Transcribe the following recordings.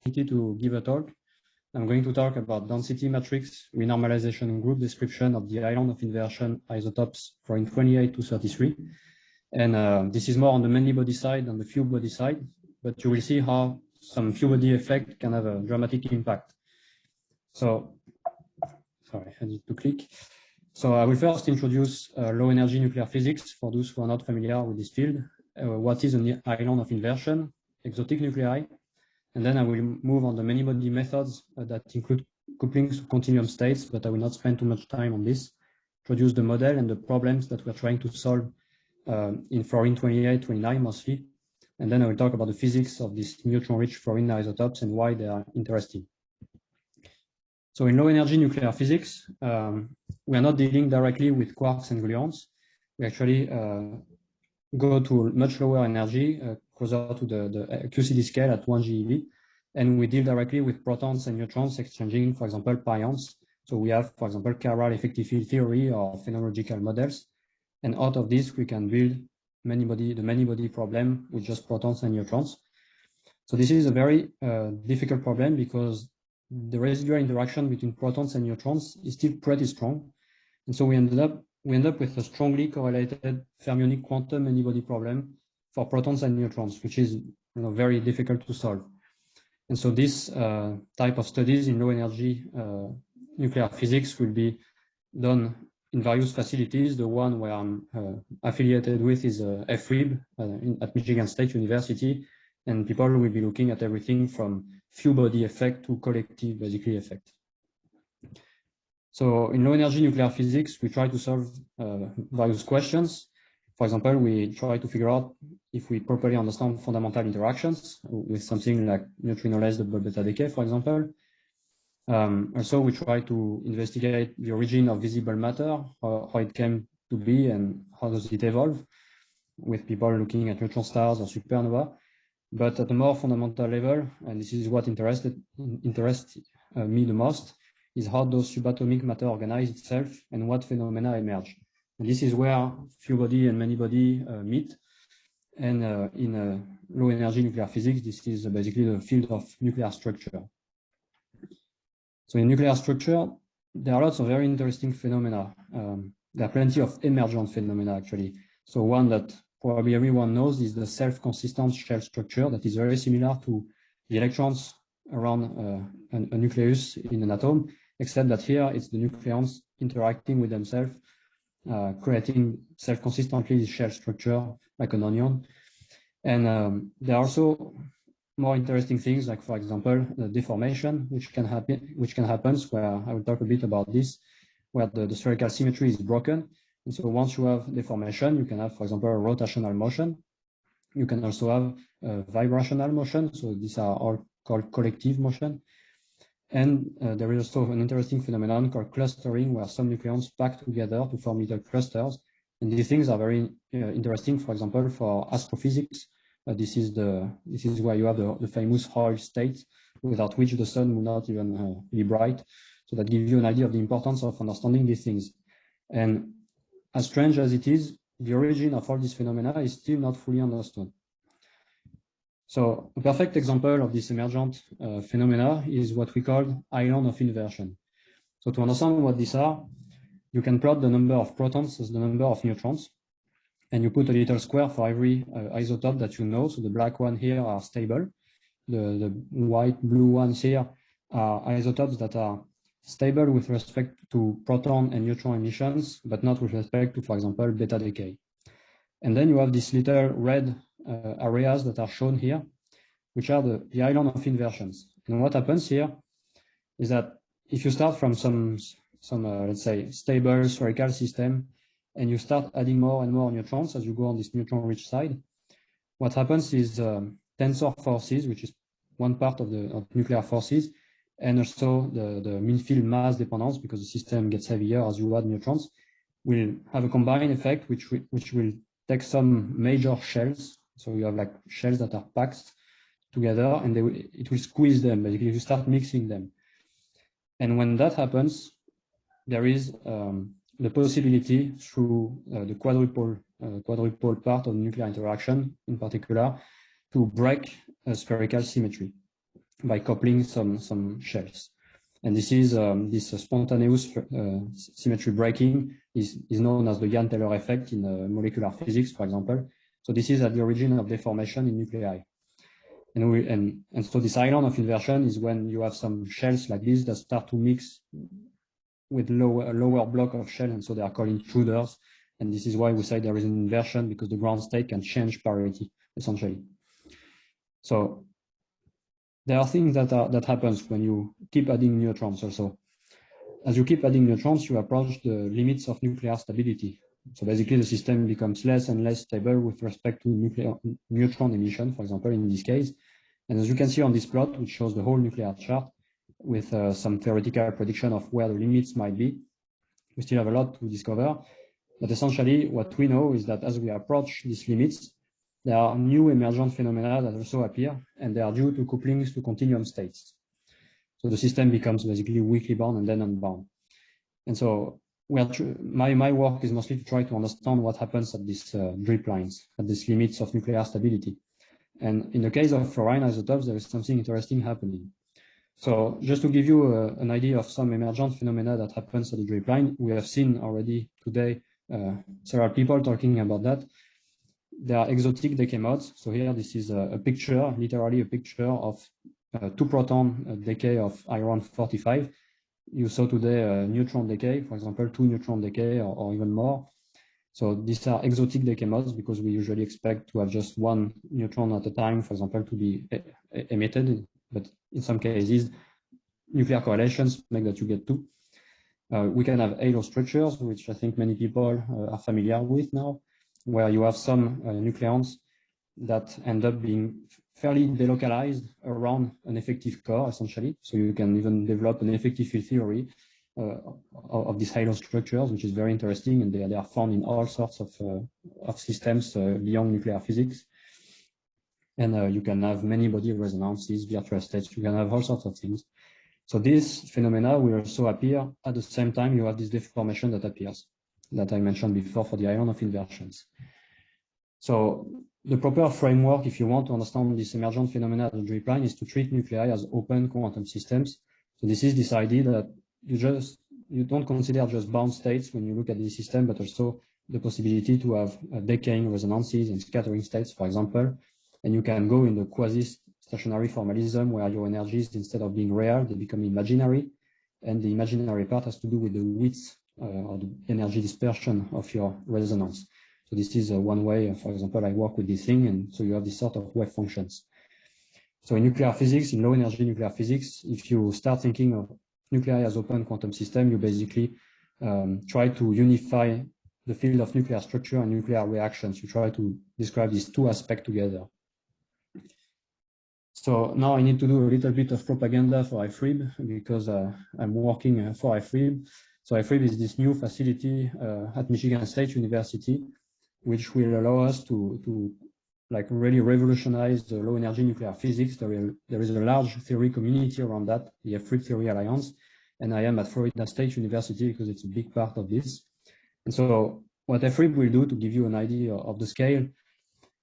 to give a talk. I'm going to talk about density matrix renormalization group description of the island of inversion isotopes from 28 to 33. And this is more on the many body side than the few body side, but you will see how some few body effect can have a dramatic impact. So, sorry, I need to click. So I will first introduce low energy nuclear physics for those who are not familiar with this field. What is an island of inversion, exotic nuclei, and then I will move on the many body methods that include couplings to continuum states, but I will not spend too much time on this. Introduce the model and the problems that we're trying to solve in fluorine 28, 29 mostly. And then I will talk about the physics of these neutron-rich fluorine isotopes and why they are interesting. So in low energy nuclear physics, we are not dealing directly with quarks and gluons. We actually go to much lower energy, closer to the QCD scale at 1 GeV, and we deal directly with protons and neutrons exchanging, for example, pions. So we have, for example, chiral effective field theory or phenomenological models. And out of this, we can build the many body problem with just protons and neutrons. So this is a very difficult problem because the residual interaction between protons and neutrons is still pretty strong. And so we end up with a strongly correlated fermionic quantum many body problem for protons and neutrons, which is very difficult to solve. And so this type of studies in low energy nuclear physics will be done in various facilities. The one where I'm affiliated with is FRIB at Michigan State University, and people will be looking at everything from few body effect to collective basically effect. So in low energy nuclear physics, we try to solve various questions. For example, we try to figure out if we properly understand fundamental interactions with something like neutrinoless double beta decay, for example. Also, we try to investigate the origin of visible matter, how it came to be and how does it evolve, with people looking at neutron stars or supernova. But at a more fundamental level, and this is what interests me the most, is how does subatomic matter organize itself and what phenomena emerge. And this is where few body and many body meet. And in low energy nuclear physics, this is basically the field of nuclear structure. So in nuclear structure, there are lots of very interesting phenomena. There are plenty of emergent phenomena, actually. So one that probably everyone knows is the self-consistent shell structure that is very similar to the electrons around a nucleus in an atom, except that here it's the nucleons interacting with themselves, creating self-consistently this shell structure like an onion. And there are also more interesting things, like, for example, the deformation, which can happen, where I will talk a bit about this, where the spherical symmetry is broken. And so once you have deformation, you can have, for example, a rotational motion. You can also have vibrational motion. So these are all called collective motion. And there is also an interesting phenomenon called clustering, where some nucleons pack together to form little clusters. And these things are very interesting, for example, for astrophysics. This is where you have the famous Hall state, without which the sun would not even be bright. So that gives you an idea of the importance of understanding these things. And as strange as it is, the origin of all these phenomena is still not fully understood. So a perfect example of this emergent phenomena is what we call island of inversion. So to understand what these are, you can plot the number of protons as the number of neutrons, and you put a little square for every isotope that you know. So the black one here are stable. The white, blue ones here are isotopes that are stable with respect to proton and neutron emissions, but not with respect to, for example, beta decay. And then you have these little red areas that are shown here, which are the island of inversions. And what happens here is that if you start from some let's say, stable spherical system, and you start adding more and more neutrons as you go on this neutron-rich side, what happens is tensor forces, which is one part of nuclear forces, and also the mean field mass dependence, because the system gets heavier as you add neutrons, will have a combined effect, which will take some major shells. So you have like shells that are packed together, and it will squeeze them. Basically, you start mixing them. And when that happens, there is the possibility through the quadrupole part of nuclear interaction, in particular, to break a spherical symmetry. by coupling some shells. And this is this spontaneous symmetry breaking is known as the Yann-Taylor effect in molecular physics, for example. So this is at the origin of deformation in nuclei. And so this island of inversion is when you have some shells like this that start to mix with a lower block of shell, and so they are called intruders. And this is why we say there is an inversion, because the ground state can change parity, essentially. So there are things that happens when you keep adding neutrons also. As you keep adding neutrons, you approach the limits of nuclear stability. So basically the system becomes less and less stable with respect to neutron emission, for example, in this case. And as you can see on this plot, which shows the whole nuclear chart with some theoretical prediction of where the limits might be, we still have a lot to discover. But essentially what we know is that as we approach these limits, there are new emergent phenomena that also appear, and they are due to couplings to continuum states. So the system becomes basically weakly bound and then unbound. And so my work is mostly to try to understand what happens at these drip lines, at these limits of nuclear stability. And in the case of fluorine isotopes, there is something interesting happening. So just to give you an idea of some emergent phenomena that happens at the drip line, we have seen already today several people talking about that. There are exotic decay modes. So here, this is a picture, literally a picture of 2-proton decay of iron-45. You saw today a neutron decay, for example, 2 neutron decay or even more. So these are exotic decay modes because we usually expect to have just 1 neutron at a time, for example, to be emitted. But in some cases, nuclear correlations make that you get 2. We can have halo structures, which I think many people are familiar with now, where you have some nucleons that end up being fairly delocalized around an effective core, essentially. So you can even develop an effective field theory of these halo structures, which is very interesting, and they are found in all sorts of systems beyond nuclear physics. And you can have many body resonances, virtual states, you can have all sorts of things. So this phenomena will also appear at the same time you have this deformation that appears, that I mentioned before for the island of inversions. So the proper framework, if you want to understand this emergent phenomena at the drip line, is to treat nuclei as open quantum systems. So this is this idea that you don't consider just bound states when you look at the system, but also the possibility to have decaying resonances and scattering states, for example. And you can go in the quasi-stationary formalism where your energies, instead of being real, they become imaginary. And the imaginary part has to do with the width or the energy dispersion of your resonance. So this is one way, for example, I work with this thing, and so you have this sort of wave functions. So in nuclear physics, in low energy nuclear physics, if you start thinking of nuclei as open quantum system, you basically try to unify the field of nuclear structure and nuclear reactions. You try to describe these 2 aspects together. So now I need to do a little bit of propaganda for IFRIB because I'm working for IFRIB. So IFRIB is this new facility at Michigan State University, which will allow us to like really revolutionize the low energy nuclear physics. There is a large theory community around that, the IFRIB Theory Alliance, and I am at Florida State University because it's a big part of this. And so what IFRIB will do, to give you an idea of the scale,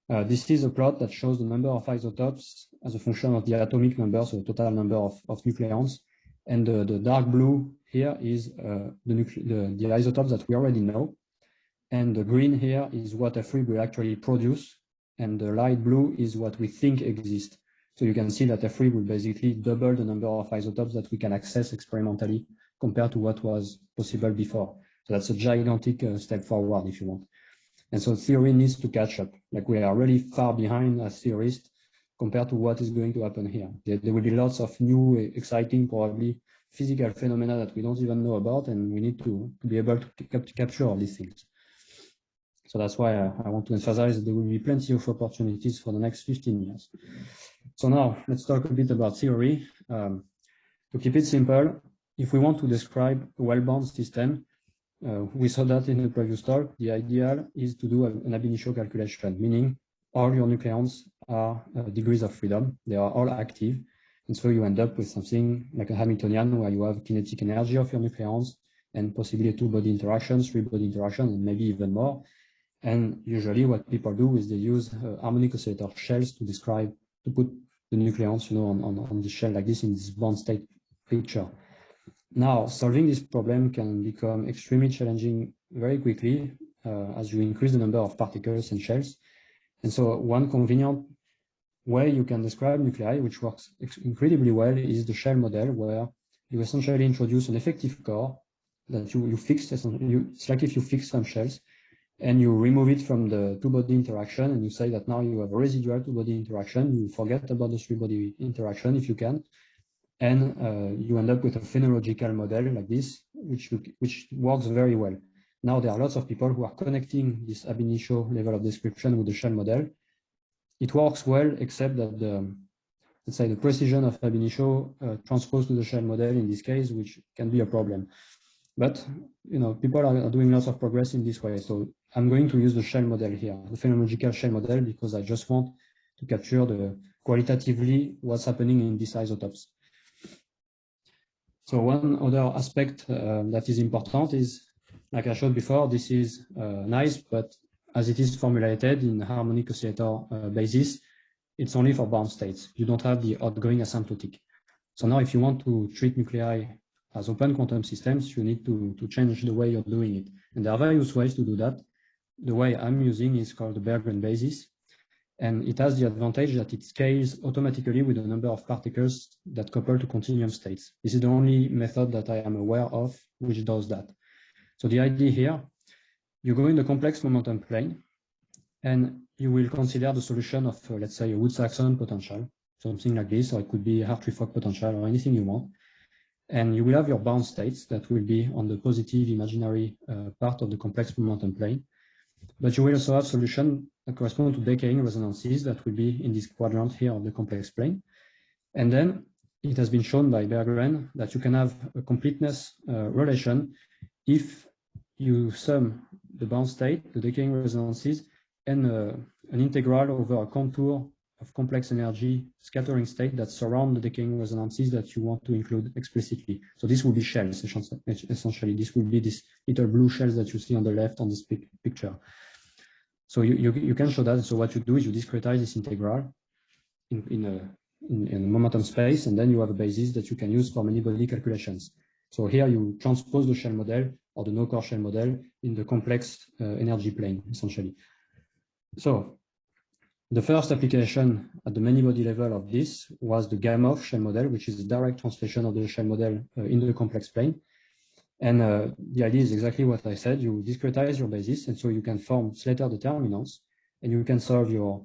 this is a plot that shows the number of isotopes as a function of the atomic number, so the total number of nucleons. And the dark blue here is the isotopes that we already know. And the green here is what IFRIB will actually produce. And the light blue is what we think exists. So you can see that IFRIB will basically double the number of isotopes that we can access experimentally compared to what was possible before. So that's a gigantic step forward, if you want. And so theory needs to catch up. Like, we are really far behind as theorists compared to what is going to happen here. There will be lots of new, exciting, probably physical phenomena that we don't even know about, and we need to be able to capture all these things. So that's why I want to emphasize that there will be plenty of opportunities for the next 15 years. So now let's talk a bit about theory. To keep it simple, if we want to describe a well-bound system, we saw that in the previous talk, the ideal is to do an ab initio calculation, meaning all your nucleons are degrees of freedom. They are all active. And so you end up with something like a Hamiltonian where you have kinetic energy of your nucleons and possibly 2-body interactions, 3-body interactions, and maybe even more. And usually what people do is they use harmonic oscillator shells to put the nucleons, on the shell like this in this bond state picture. Now, solving this problem can become extremely challenging very quickly as you increase the number of particles and shells. And so one convenient way you can describe nuclei, which works incredibly well, is the shell model, where you essentially introduce an effective core that you fix. It's like if you fix some shells and you remove it from the two-body interaction, and you say that now you have a residual two-body interaction. You forget about the three-body interaction if you can, and you end up with a phenological model like this, which works very well. Now there are lots of people who are connecting this ab initio level of description with the shell model. It works well, except that let's say the precision of ab initio transposed to the shell model in this case, which can be a problem. But people are doing lots of progress in this way. So I'm going to use the shell model here, the phenological shell model, because I just want to capture qualitatively what's happening in these isotopes. So one other aspect that is important is, like I showed before, this is nice, but as it is formulated in harmonic oscillator basis, it's only for bound states. You don't have the outgoing asymptotic. So now if you want to treat nuclei as open quantum systems, you need to change the way you're doing it. And there are various ways to do that. The way I'm using is called the Berggren basis. And it has the advantage that it scales automatically with the number of particles that couple to continuum states. This is the only method that I am aware of which does that. So the idea here, you go in the complex momentum plane, and you will consider the solution of, let's say, a Wood-Saxon potential, something like this, or it could be a Hartree-Fock potential, or anything you want. And you will have your bound states that will be on the positive imaginary part of the complex momentum plane. But you will also have solutions that correspond to decaying resonances that will be in this quadrant here of the complex plane. And then it has been shown by Berggren that you can have a completeness relation if you sum the bound state, the decaying resonances, and an integral over a contour of complex energy scattering state that surround the decaying resonances that you want to include explicitly. So this will be shells, essentially. This will be these little blue shells that you see on the left on this picture. So you can show that. So what you do is you discretize this integral in a momentum space, and then you have a basis that you can use for many body calculations. So here you transpose the shell model or the no-core shell model in the complex energy plane, essentially. So the first application at the many-body level of this was the Efimov shell model, which is a direct translation of the shell model in the complex plane. And the idea is exactly what I said. You discretize your basis, and so you can form Slater determinants, and you can solve your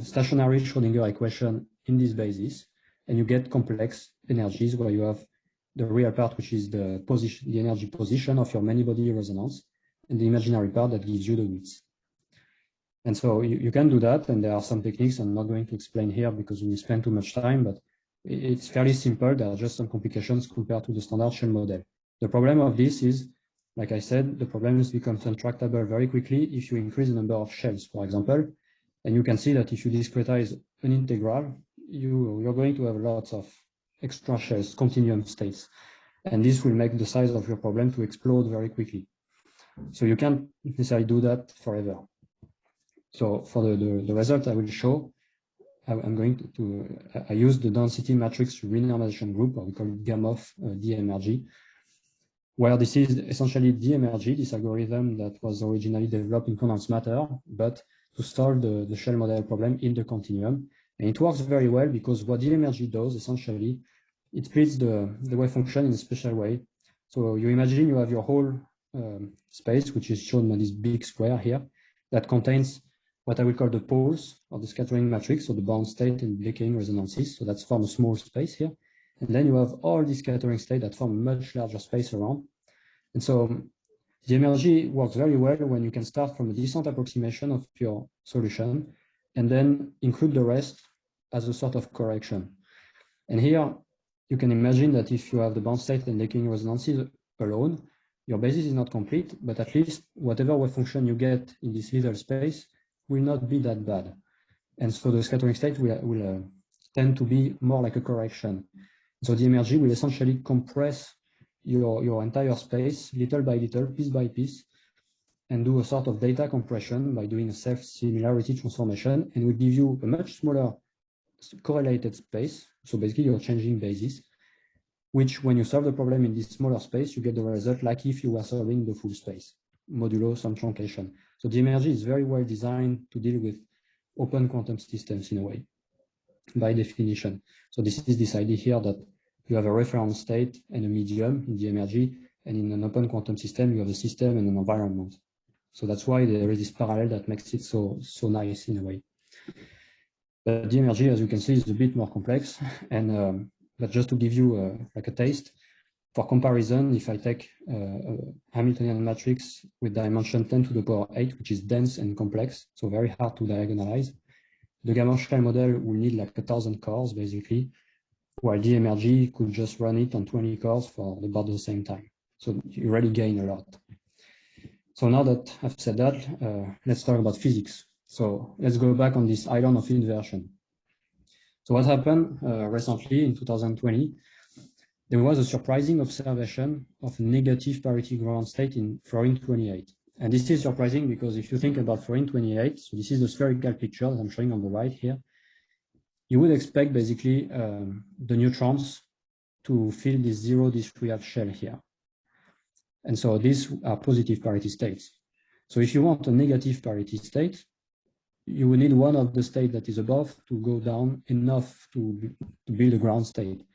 stationary Schrödinger equation in this basis, and you get complex energies where you have the real part, which is the energy position of your many-body resonance, and the imaginary part that gives you the width. And so you can do that, and there are some techniques I'm not going to explain here because we spend too much time, but it's fairly simple. There are just some complications compared to the standard shell model. The problem of this is, like I said, the problems become intractable very quickly if you increase the number of shells, for example. And you can see that if you discretize an integral, you're going to have lots of extra shells, continuum states. And this will make the size of your problem to explode very quickly. So you can't necessarily do that forever. So for the result I will show, I'm going I use the density matrix renormalization group, or we call it Efimov DMRG, where this is essentially DMRG, this algorithm that was originally developed in condensed matter, but to solve the shell model problem in the continuum. And it works very well because what DMRG does, essentially, it splits the wave function in a special way. So you imagine you have your whole space, which is shown by this big square here, that contains what I will call the poles of the scattering matrix, so the bound state and decaying resonances. So that's form a small space here. And then you have all these scattering states that form a much larger space around. And so the DMRG works very well when you can start from a decent approximation of your solution and then include the rest as a sort of correction. And here you can imagine that if you have the bound state and decaying resonances alone, your basis is not complete, but at least whatever wave function you get in this little space will not be that bad. And so the scattering state will tend to be more like a correction. So the DMRG will essentially compress your entire space little by little, piece by piece, and do a sort of data compression by doing a self-similarity transformation, and will give you a much smaller correlated space. So basically you're changing basis, which when you solve the problem in this smaller space, you get the result like if you were solving the full space, modulo some truncation. So DMRG is very well designed to deal with open quantum systems in a way, by definition. So this is this idea here that you have a reference state and a medium in DMRG, and in an open quantum system, you have a system and an environment. So that's why there is this parallel that makes it so nice in a way. But DMRG, as you can see, is a bit more complex. And but just to give you like a taste, for comparison, if I take a Hamiltonian matrix with dimension 10 to the power 8, which is dense and complex, so very hard to diagonalize, the gamma shell model will need like 1,000 cores basically, while DMRG could just run it on 20 cores for about the same time. So you really gain a lot. So now that I've said that, let's talk about physics. So let's go back on this island of inversion. So what happened recently in 2020, there was a surprising observation of negative parity ground state in fluorine 28. And this is surprising because if you think about fluorine 28, so this is the spherical picture that I'm showing on the right here, you would expect basically the neutrons to fill this 0d3 shell here. And so these are positive parity states. So if you want a negative parity state, you will need one of the states that is above to go down enough to build a ground state.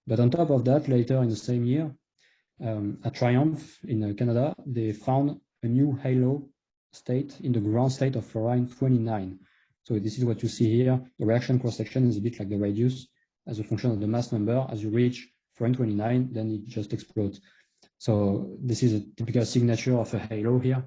But on top of that, later in the same year, at Triumph in Canada, they found a new halo state in the ground state of fluorine 29. So this is what you see here. The reaction cross-section is a bit like the radius as a function of the mass number. As you reach fluorine 29, then it just explodes. So this is a typical signature of a halo here.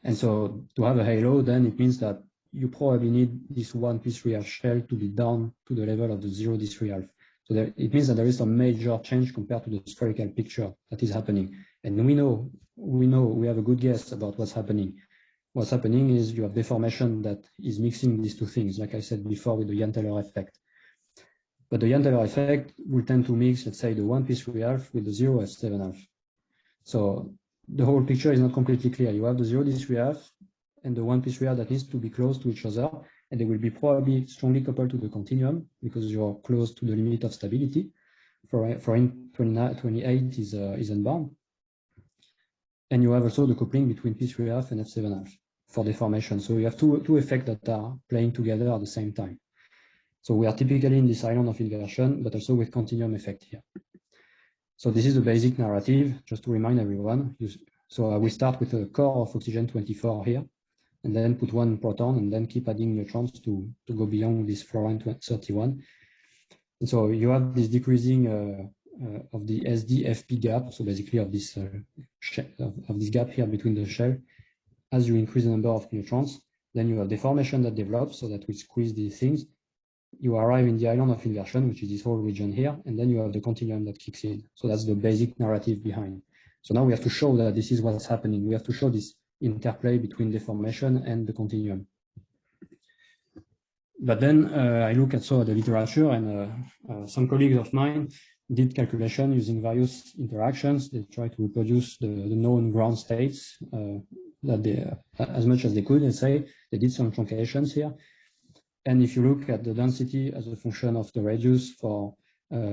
And so to have a halo, then it means that you probably need this 1p3 shell to be down to the level of the 0d3. So it means that there is some major change compared to the spherical picture that is happening. And we have a good guess about what's happening. What's happening is you have deformation that is mixing these two things, like I said before, with the Ian-Taylor effect. But the Ian-Taylor effect will tend to mix, let's say, the 1p3 with the 0f7. So the whole picture is not completely clear. You have the 0d3 and the 1p3 that needs to be close to each other, and they will be probably strongly coupled to the continuum because you're close to the limit of stability. For in 28 is unbound. And you have also the coupling between p3 and f7 for deformation. So you have two effects that are playing together at the same time. So we are typically in this island of inversion, but also with continuum effect here. So this is the basic narrative, just to remind everyone. So I will start with a core of oxygen 24 here, and then put one proton, and then keep adding neutrons to go beyond this fluorine 31. And so you have this decreasing of the SD-FP gap, so basically of this gap here between the shell. As you increase the number of neutrons, then you have deformation that develops, so that will squeeze these things. You arrive in the island of inversion, which is this whole region here, and then you have the continuum that kicks in. So that's the basic narrative behind. So now we have to show that this is what's happening. We have to show this interplay between deformation and the continuum. But then I look at the literature, and some colleagues of mine did calculation using various interactions. They try to reproduce the known ground states that they, as much as they could, let's say. They did some truncations here. And if you look at the density as a function of the radius for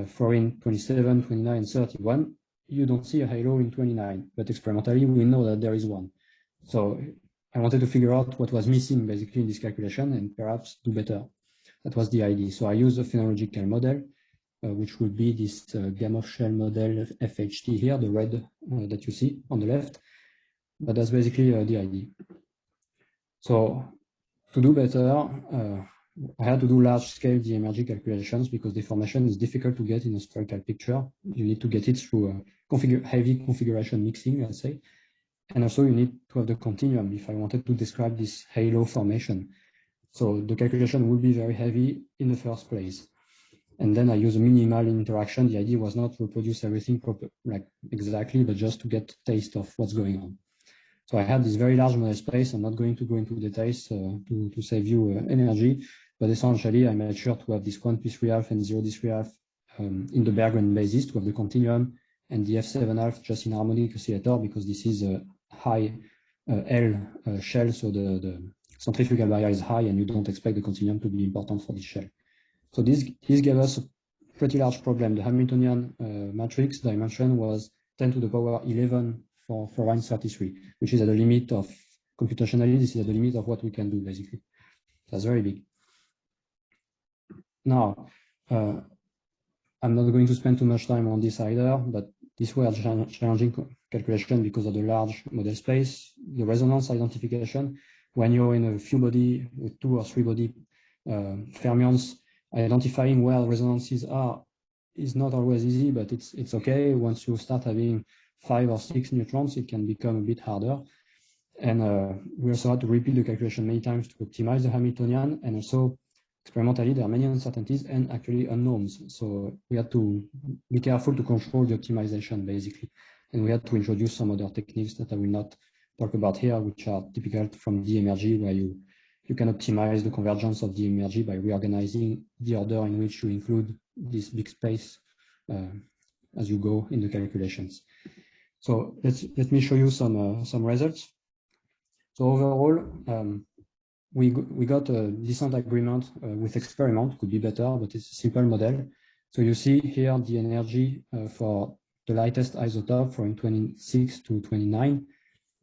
fluorine 27, 29, and 31, you don't see a halo in 29, but experimentally we know that there is one. So I wanted to figure out what was missing basically in this calculation and perhaps do better. That was the idea. So I used a phenological model, which would be this gamma shell model FHT here, the red that you see on the left. But that's basically the idea. So to do better, I had to do large-scale DMRG calculations because deformation is difficult to get in a spherical picture. You need to get it through heavy configuration mixing, let's say. And also you need to have the continuum if I wanted to describe this halo formation. So the calculation would be very heavy in the first place. And then I use a minimal interaction. The idea was not to reproduce everything exactly, but just to get a taste of what's going on. So I had this very large model space. I'm not going to go into details to save you energy, but essentially I made sure to have this 1p3 and 0d3 in the Berggren basis to have the continuum, and the f7 just in harmonic oscillator because this is a high L shell, so the centrifugal barrier is high and you don't expect the continuum to be important for this shell. So this gave us a pretty large problem. The Hamiltonian matrix dimension was 10 to the power 11 for fluorine 33, which is at the limit of, computationally, this is at the limit of what we can do, basically. That's very big. Now, I'm not going to spend too much time on this either, but these were challenging calculation because of the large model space, the resonance identification. When you're in a few body with 2 or 3 body fermions, identifying where resonances are is not always easy, but it's okay. Once you start having 5 or 6 neutrons, it can become a bit harder. And we also had to repeat the calculation many times to optimize the Hamiltonian, and also experimentally there are many uncertainties and actually unknowns. So we had to be careful to control the optimization, basically. And we had to introduce some other techniques that I will not talk about here, which are typical from DMRG, where you can optimize the convergence of DMRG by reorganizing the order in which you include this big space as you go in the calculations. So let me show you some results. So overall, we got a decent agreement with experiment. Could be better, but it's a simple model. So you see here the energy for the lightest isotope from 26 to 29.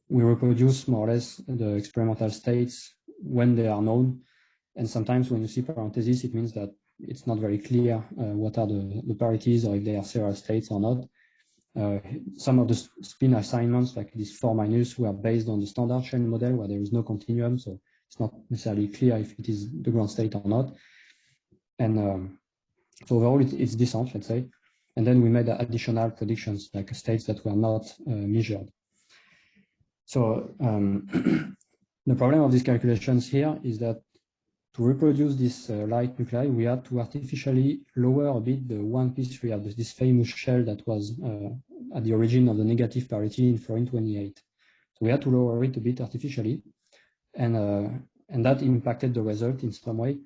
We reproduce more or less the experimental states when they are known. And sometimes when you see parentheses, it means that it's not very clear what are the parities or if they are several states or not. Some of the spin assignments, like this 4- were based on the standard chain model where there is no continuum. So it's not necessarily clear if it is the ground state or not. And so overall, it's decent, let's say. And then we made additional predictions, like states that were not measured. So the problem of these calculations here is that to reproduce this light nuclei, we had to artificially lower a bit the 1p3, this famous shell that was at the origin of the negative parity in fluorine 28. So we had to lower it a bit artificially, and that impacted the result in some way,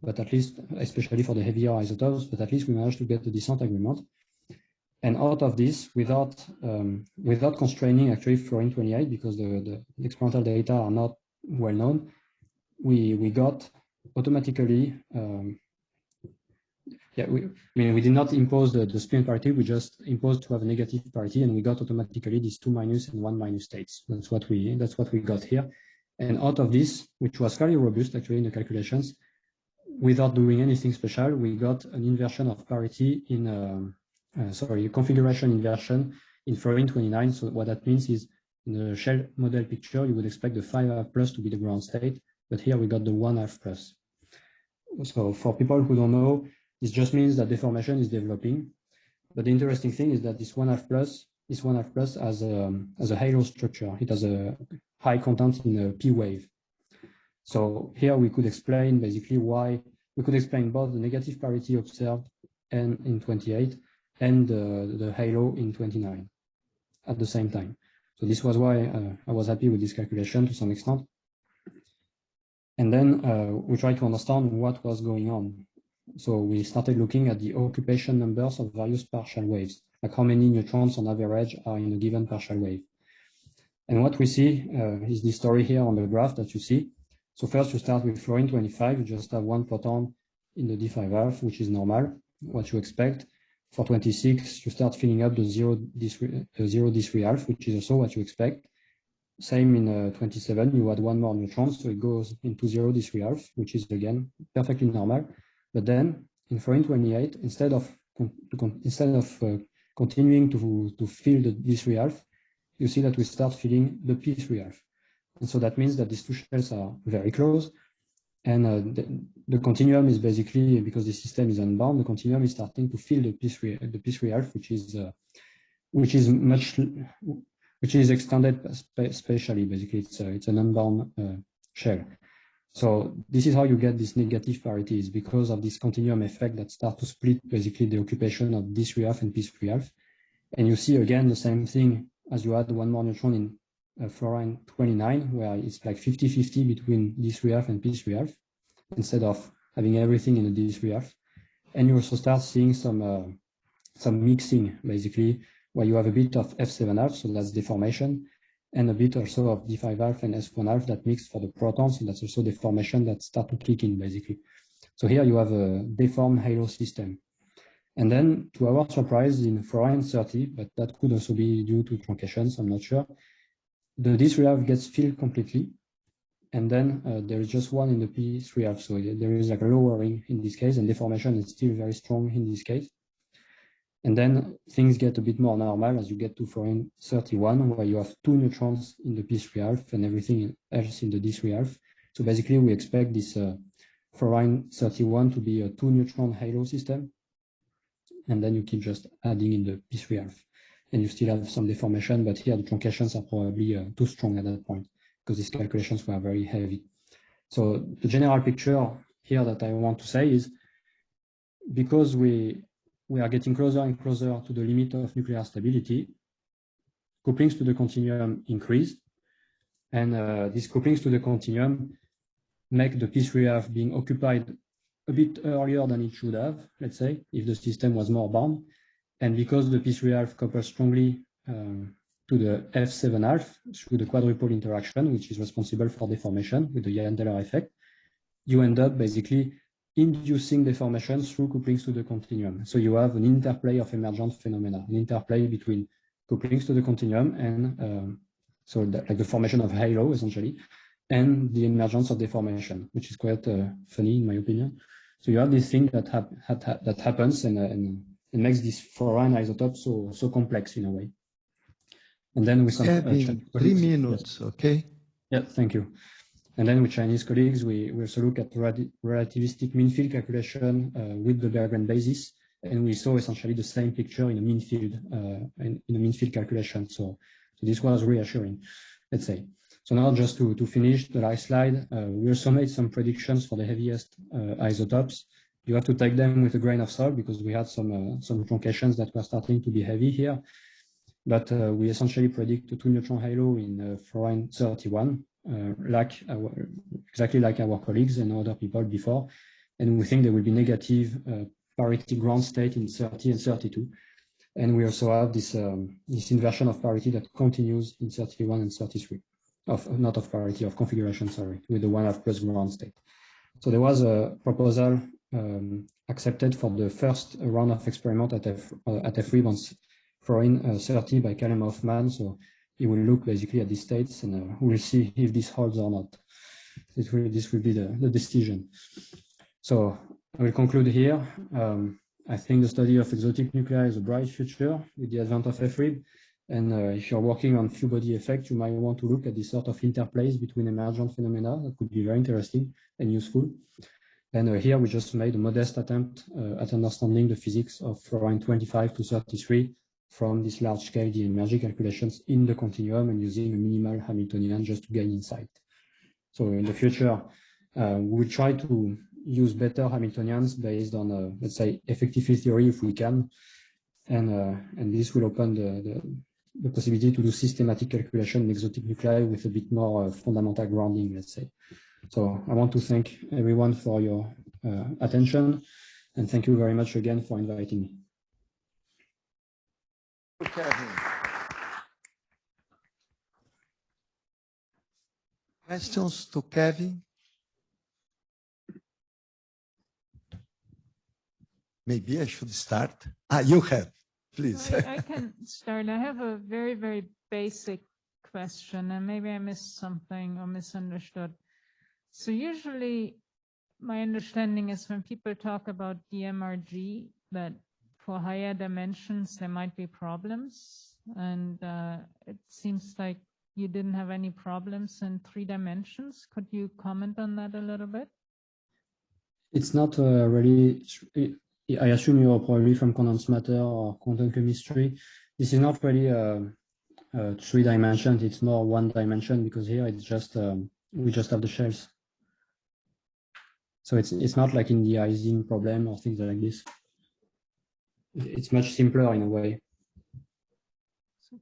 but at least, especially for the heavier isotopes, but at least we managed to get a decent agreement. And out of this, without constraining actually fluorine 28, because the experimental data are not well known, we got automatically, we did not impose the spin parity, we just imposed to have a negative parity, and we got automatically these 2- and 1- states. That's what we got here. And out of this, which was fairly robust actually in the calculations, without doing anything special, we got an inversion of parity in configuration inversion in fluorine 29. So what that means is in the shell model picture, you would expect the 5½ to be the ground state, but here we got the 1½ So for people who don't know, this just means that deformation is developing. But the interesting thing is that this 1½ has a halo structure. It has a high content in a P wave. So here we could explain basically why we could explain both the negative parity observed and in 28 and the halo in 29 at the same time. So this was why I was happy with this calculation to some extent. And then we tried to understand what was going on. So we started looking at the occupation numbers of various partial waves, like how many neutrons on average are in a given partial wave. And what we see is this story here on the graph that you see. So first you start with fluorine 25, you just have 1 proton in the d5 which is normal, what you expect. For 26, you start filling up the 0 d3 which is also what you expect. Same in 27, you add 1 more neutron, so it goes into 0 d3, which is again perfectly normal. But then in fluorine 28, instead of continuing to fill the d3, you see that we start filling the p3. And so that means that these two shells are very close. And the continuum is basically, because the system is unbound, the continuum is starting to fill the p3, which is extended spatially. Basically, it's an unbound shell. So this is how you get this negative parities, because of this continuum effect that starts to split basically the occupation of d3 and p3. And you see again the same thing as you add 1 more neutron in fluorine 29, where it's like 50-50 between d3 and p3, instead of having everything in the d3. And you also start seeing some mixing, basically, where you have a bit of F7², so that's deformation, and a bit also of d5² and S1² that mix for the protons, and that's also deformation that start to click in, basically. So here you have a deformed halo system. And then, to our surprise, in fluorine 30, but that could also be due to truncations, I'm not sure, the D3 gets filled completely. And then there is just one in the P3, so there is like a lowering in this case, and deformation is still very strong in this case. And then things get a bit more normal as you get to fluorine 31, where you have 2 neutrons in the P3 and everything else in the D3. So basically, we expect this fluorine 31 to be a 2 neutron halo system. And then you keep just adding in the P3, and you still have some deformation, but here the truncations are probably too strong at that point, because these calculations were very heavy. So the general picture here that I want to say is, because we are getting closer and closer to the limit of nuclear stability, couplings to the continuum increase, and these couplings to the continuum make the P3 being occupied a bit earlier than it should have, let's say, if the system was more bound. And because the P3 couples strongly to the F7 through the quadruple interaction, which is responsible for deformation with the Jahn-Teller effect, you end up basically inducing deformation through couplings to the continuum. So you have an interplay of emergent phenomena, an interplay between couplings to the continuum and like the formation of halo, essentially, and the emergence of deformation, which is quite funny in my opinion. So you have this thing that happens and it makes this fluorine isotope so complex in a way. And then with some 3 minutes, yes. Okay. Yeah, thank you. And then with Chinese colleagues, we also look at relativistic mean field calculation with the Berggren basis, and we saw essentially the same picture in a mean field in a mean field calculation. So this was reassuring, let's say. So now just to finish the last slide, we also made some predictions for the heaviest isotopes. You have to take them with a grain of salt because we had some truncations that were starting to be heavy here. But we essentially predict a 2 neutron halo in fluorine 31, exactly like our colleagues and other people before. And we think there will be negative parity ground state in 30 and 32. And we also have this inversion of parity that continues in 31 and 33. Not of parity, of configuration, sorry, with the 1/2 plus ground state. So there was a proposal accepted for the first round of experiment at F3 once fluorine 30 by Callum Hoffman. So he will look basically at these states and we'll see if this holds or not. This will be the decision. So I will conclude here. I think the study of exotic nuclei is a bright future with the advent of F3. And if you're working on few body effects, you might want to look at this sort of interplays between emergent phenomena. That could be very interesting and useful. And here we just made a modest attempt at understanding the physics of fluorine 25 to 33 from this large-scale DMRG calculations in the continuum and using a minimal Hamiltonian just to gain insight. So in the future, we will try to use better Hamiltonians based on, let's say, effective field theory if we can. And this will open the possibility to do systematic calculation in exotic nuclei with a bit more fundamental grounding, let's say. So I want to thank everyone for your attention, and thank you very much again for inviting me. Kevin. Questions to Kevin? Maybe I should start. You have. Please. I can start. I have a very, very basic question, and maybe I missed something or misunderstood. So usually my understanding is when people talk about DMRG, that for higher dimensions, there might be problems. And it seems like you didn't have any problems in 3 dimensions. Could you comment on that a little bit? It's not really... I assume you're probably from condensed matter or quantum chemistry. This is not really 3 dimensions. It's more 1 dimension because here it's just we just have the shells. So it's not like in the Ising problem or things like this. It's much simpler in a way. So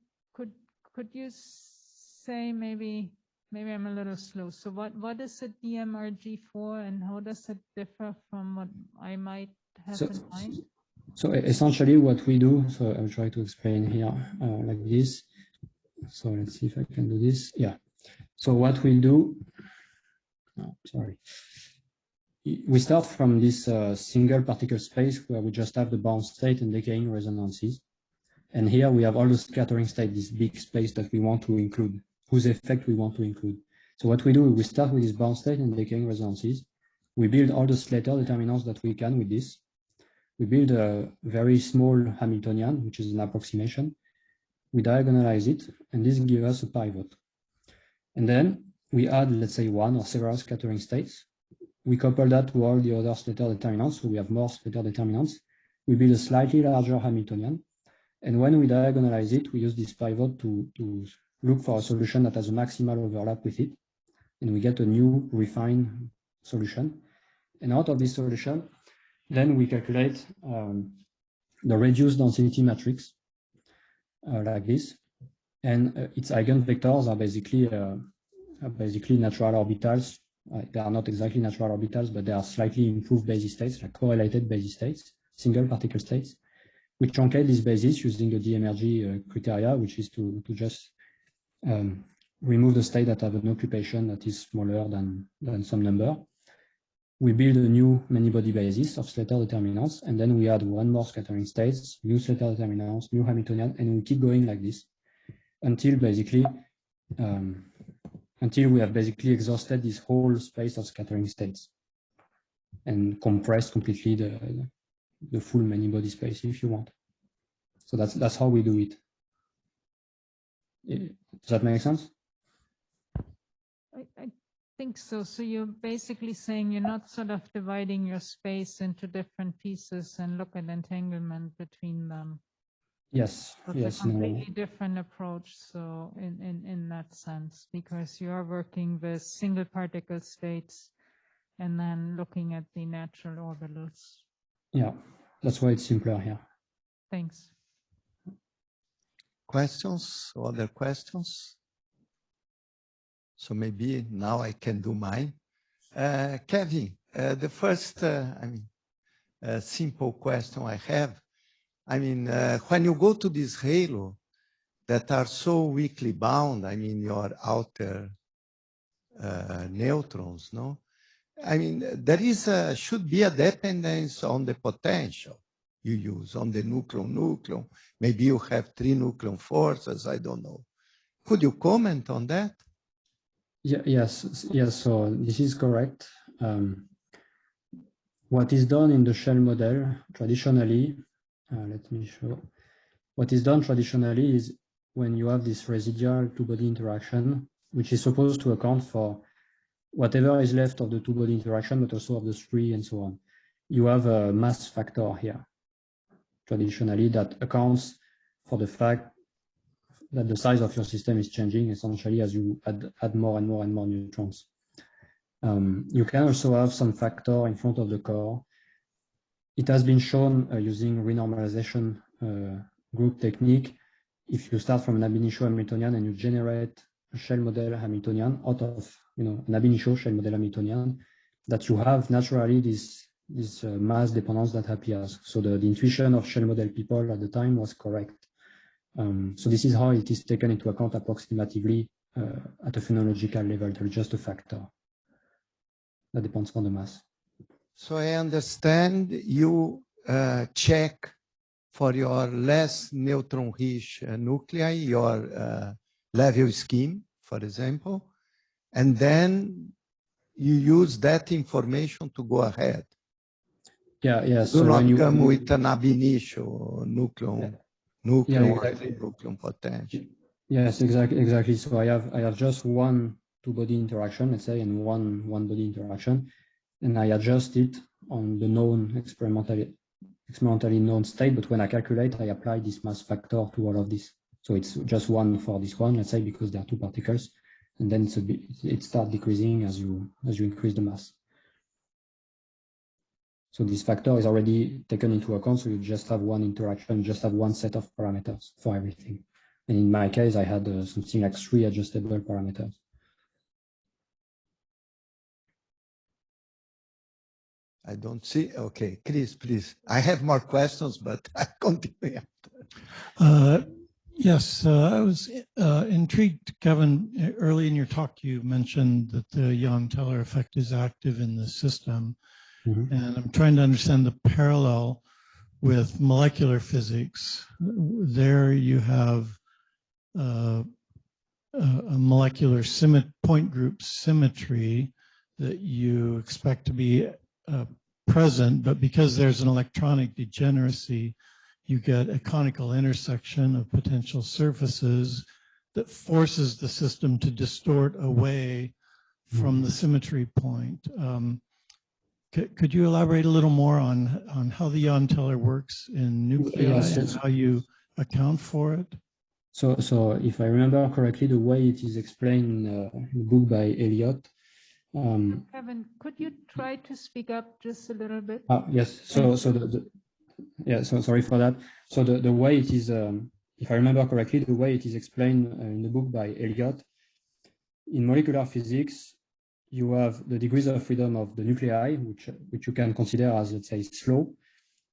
could you say maybe I'm a little slow. So what is a DMRG for, and how does it differ from what I might have in mind? So essentially what we do, so I'll try to explain here like this. So let's see if I can do this. Yeah. So what we'll do, oh, sorry. we start from this single particle space where we just have the bound state and decaying resonances. And here we have all the scattering state, this big space that we want to include, whose effect we want to include. So what we do, we start with this bound state and decaying resonances. We build all the Slater determinants that we can with this. We build a very small Hamiltonian, which is an approximation. We diagonalize it, and this gives us a pivot. And then we add, let's say, one or several scattering states. We couple that to all the other Slater determinants, so we have more Slater determinants. We build a slightly larger Hamiltonian. And when we diagonalize it, we use this pivot to look for a solution that has a maximal overlap with it. And we get a new refined solution. And out of this solution, then we calculate the reduced density matrix like this. And its eigenvectors are basically natural orbitals. They are not exactly natural orbitals, but they are slightly improved basis states, like correlated basis states, single particle states. We truncate this basis using the DMRG criteria, which is to just remove the state that have an occupation that is smaller than some number. We build a new many-body basis of Slater determinants, and then we add one more scattering states, new Slater determinants, new Hamiltonian, and we keep going like this until basically until we have basically exhausted this whole space of scattering states and compressed completely the full many-body space, if you want. So that's how we do it. Does that make sense? I think so. So you're basically saying you're not sort of dividing your space into different pieces and look at entanglement between them. Yes. It's a completely different approach. So in that sense, because you are working with single particle states and then looking at the natural orbitals. Yeah, that's why it's simpler here. Thanks. Questions? Other questions? So maybe now I can do mine. Kevin, the first, simple question I have, when you go to this halo that are so weakly bound, your outer neutrons, no? There is should be a dependence on the potential you use, on the nucleon. Maybe you have 3 nucleon forces, I don't know. Could you comment on that? Yeah, yes, so this is correct. What is done in the shell model traditionally, let me show. What is done traditionally is when you have this residual two-body interaction, which is supposed to account for whatever is left of the two-body interaction, but also of the three and so on. You have a mass factor here, traditionally, that accounts for the fact that the size of your system is changing essentially as you add more and more and more neutrons. You can also have some factor in front of the core. It has been shown using renormalization group technique. If you start from an ab initio Hamiltonian and you generate a shell model Hamiltonian out of an ab initio shell model Hamiltonian, that you have naturally this mass dependence that appears. So the intuition of shell model people at the time was correct. So this is how it is taken into account approximatively at a phenological level. There is just a factor that depends on the mass. So I understand you check for your less neutron-rich nuclei, your level scheme, for example, and then you use that information to go ahead. Yeah. So do not come with an ab initio nucleon. Nucleon potential. Yes, exactly. So I have just one two-body interaction, let's say, and one body interaction, and I adjust it on the known experimentally known state. But when I calculate, I apply this mass factor to all of this. So it's just one for this one, let's say, because there are two particles, and then it starts decreasing as you increase the mass. So this factor is already taken into account, so you just have one interaction, just have one set of parameters for everything. And in my case, I had something like 3 adjustable parameters. I don't see. Okay, Chris, please. I have more questions, but I continue. Yes, I was intrigued, Kevin. Early in your talk, you mentioned that the Jahn-Teller effect is active in the system. Mm-hmm. And I'm trying to understand the parallel with molecular physics. There you have a molecular point group symmetry that you expect to be present, but because there's an electronic degeneracy, you get a conical intersection of potential surfaces that forces the system to distort away from the symmetry point. Could you elaborate a little more on how the Jahn-Teller works in nuclei and how you account for it? So if I remember correctly, the way it is explained in the book by Elliot. Kevin, could you try to speak up just a little bit? Yes. So sorry for that. So the way it is, if I remember correctly, the way it is explained in the book by Elliot, in molecular physics, you have the degrees of freedom of the nuclei, which you can consider as, let's say, slow,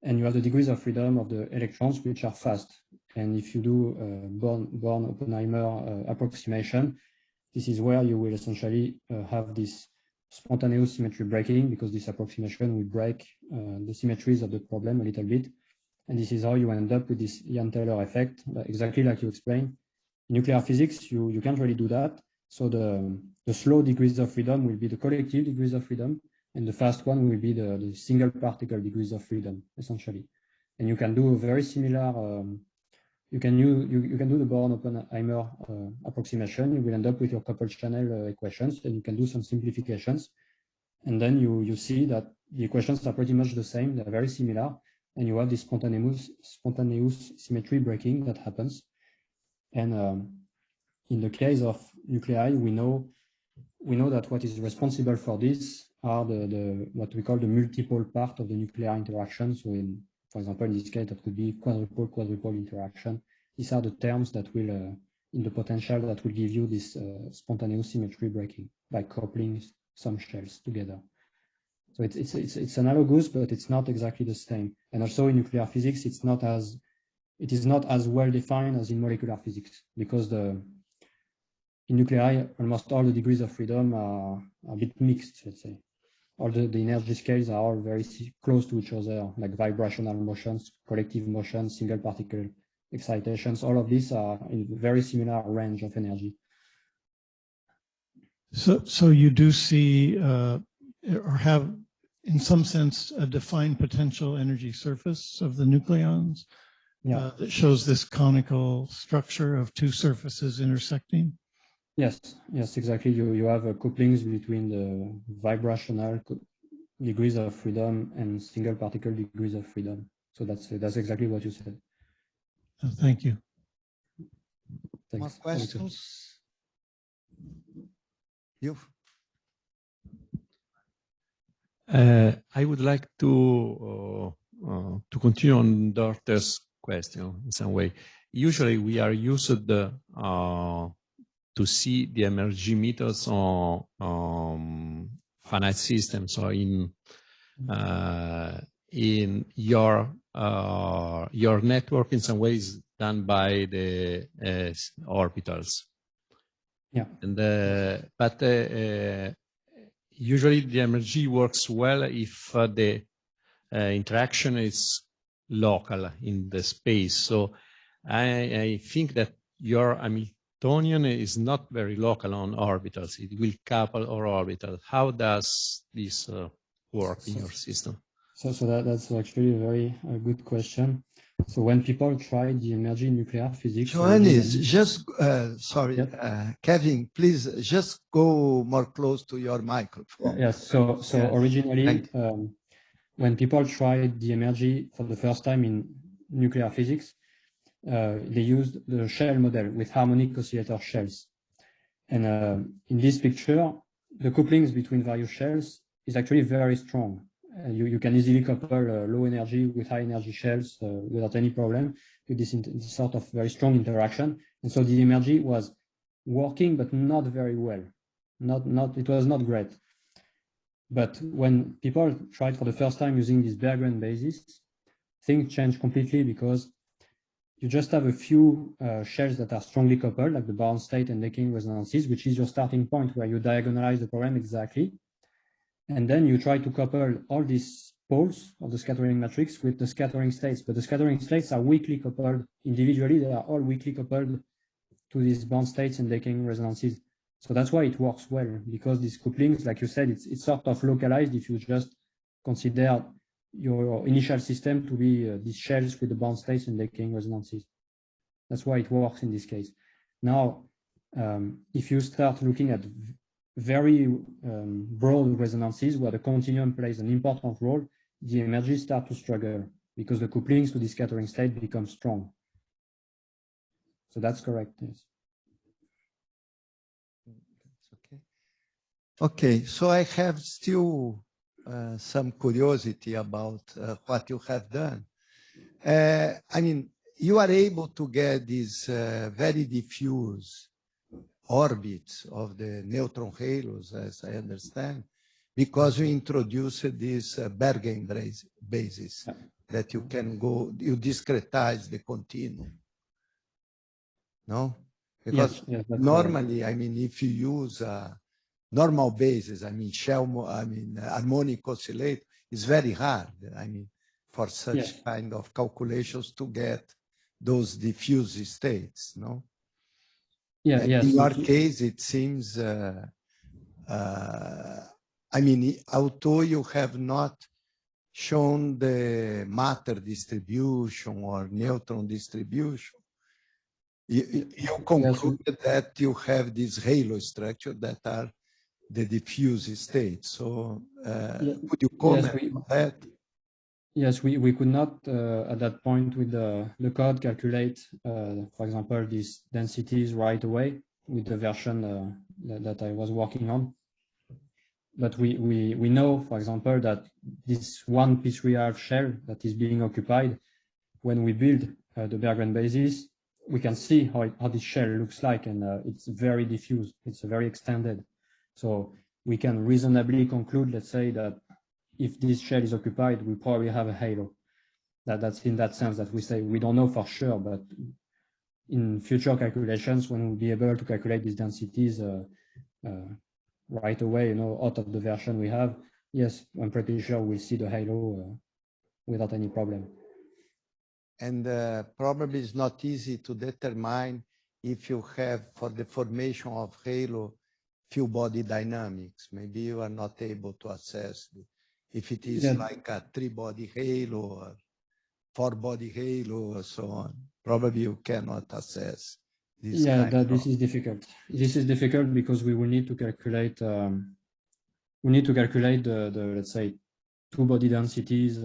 and you have the degrees of freedom of the electrons, which are fast. And if you do Born-Oppenheimer approximation, this is where you will essentially have this spontaneous symmetry breaking, because this approximation will break the symmetries of the problem a little bit. And this is how you end up with this Jahn-Teller effect, exactly like you explained. In nuclear physics, you can't really do that. So the slow degrees of freedom will be the collective degrees of freedom, and the fast one will be the single particle degrees of freedom, essentially. And you can do a very similar, you can do the Born-Oppenheimer approximation. You will end up with your coupled channel equations, and you can do some simplifications. And then you see that the equations are pretty much the same. They're very similar. And you have this spontaneous symmetry breaking that happens. And in the case of nuclei, we know that what is responsible for this are the what we call the multiple part of the nuclear interaction. So for example, in this case, that could be quadruple interaction. These are the terms that will, in the potential, that will give you this spontaneous symmetry breaking by coupling some shells together. So it's analogous, but it's not exactly the same. And also in nuclear physics, it is not as well defined as in molecular physics, because in nuclei, almost all the degrees of freedom are a bit mixed, let's say. All the energy scales are all very close to each other, like vibrational motions, collective motions, single particle excitations. All of these are in very similar range of energy. So you do see or have, in some sense, a defined potential energy surface of the nucleons that shows this conical structure of two surfaces intersecting? Yes, exactly. You have couplings between the vibrational degrees of freedom and single particle degrees of freedom. So that's exactly what you said. Thank you. Thanks. More questions? You? I would like to continue on Dorte's question in some way. Usually we are used to see the DMRG methods on finite systems. So in your network in some ways done by the orbitals. Yeah. And but usually the DMRG works well if the interaction is local in the space. So I think that your Hamiltonian is not very local on orbitals. It will couple or orbital. How does this work in your system? So that's actually a very good question. So when people try DMRG in nuclear physics, Johannes, just sorry, Yep. Kevin, please just go more close to your microphone. Yes. So Yes. originally, when people tried DMRG for the first time in nuclear physics, they used the shell model with harmonic oscillator shells. And in this picture, the couplings between various shells is actually very strong. You can easily couple low energy with high energy shells without any problem with this sort of very strong interaction. And so the DMRG was working, but not very well. It was not great. But when people tried for the first time using this Berggren basis, things changed completely, because you just have a few shells that are strongly coupled, like the bound state and decaying resonances, which is your starting point where you diagonalize the problem exactly. And then you try to couple all these poles of the scattering matrix with the scattering states. But the scattering states are weakly coupled individually. They are all weakly coupled to these bound states and decaying resonances. So that's why it works well, because these couplings, like you said, it's sort of localized if you just consider your initial system to be these shells with the bound states and decaying resonances. That's why it works in this case. Now, if you start looking at very broad resonances where the continuum plays an important role, the DMRG start to struggle because the couplings to the scattering state become strong. So that's correct, yes. Okay. Okay, so I have still some curiosity about what you have done. I mean, you are able to get these very diffuse orbits of the neutron halos, as I understand, because you introduced this Bergen basis that you can go, you discretize the continuum. No? Because yes, normally, I mean, if you use normal basis, I mean, harmonic oscillator, it's very hard, I mean, for such kind of calculations to get those diffuse states, no? Yeah, and yes. In your case, it seems, I mean, although you have not shown the matter distribution or neutron distribution, you concluded that you have this halo structure that are the diffuse states. So could you comment on that? Yes, we could not at that point with the code calculate, for example, these densities right away with the version that I was working on. But we know, for example, that this one P3R shell that is being occupied, when we build the Bergen basis, we can see how this shell looks like, and it's very diffuse. It's very extended. So we can reasonably conclude, let's say, that if this shell is occupied, we probably have a halo. That's in that sense that we say we don't know for sure, but in future calculations, when we'll be able to calculate these densities right away, you know, out of the version we have, yes, I'm pretty sure we'll see the halo without any problem. And probably it's not easy to determine if you have, for the formation of halo, few body dynamics. Maybe you are not able to assess if it is like a 3-body halo or 4-body halo or so on. Probably you cannot assess this. Yeah, this is difficult. This is difficult because we will need to calculate. We need to calculate the let's say 2-body densities.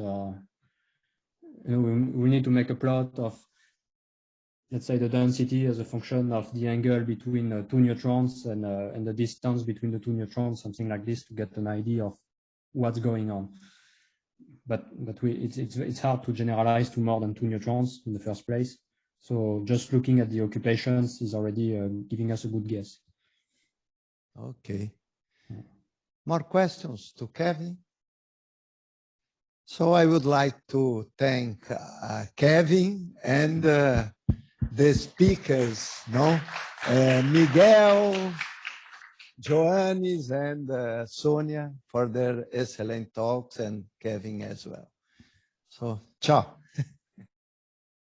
You know, we need to make a plot of, let's say, the density as a function of the angle between 2 neutrons and the distance between the 2 neutrons, something like this, to get an idea of what's going on. But it's hard to generalize to more than 2 neutrons in the first place. So just looking at the occupations is already giving us a good guess. Okay. More questions to Kevin? So I would like to thank Kevin and the speakers, no? Miguel, Joannis, and Sonia for their excellent talks, and Kevin as well. So, ciao.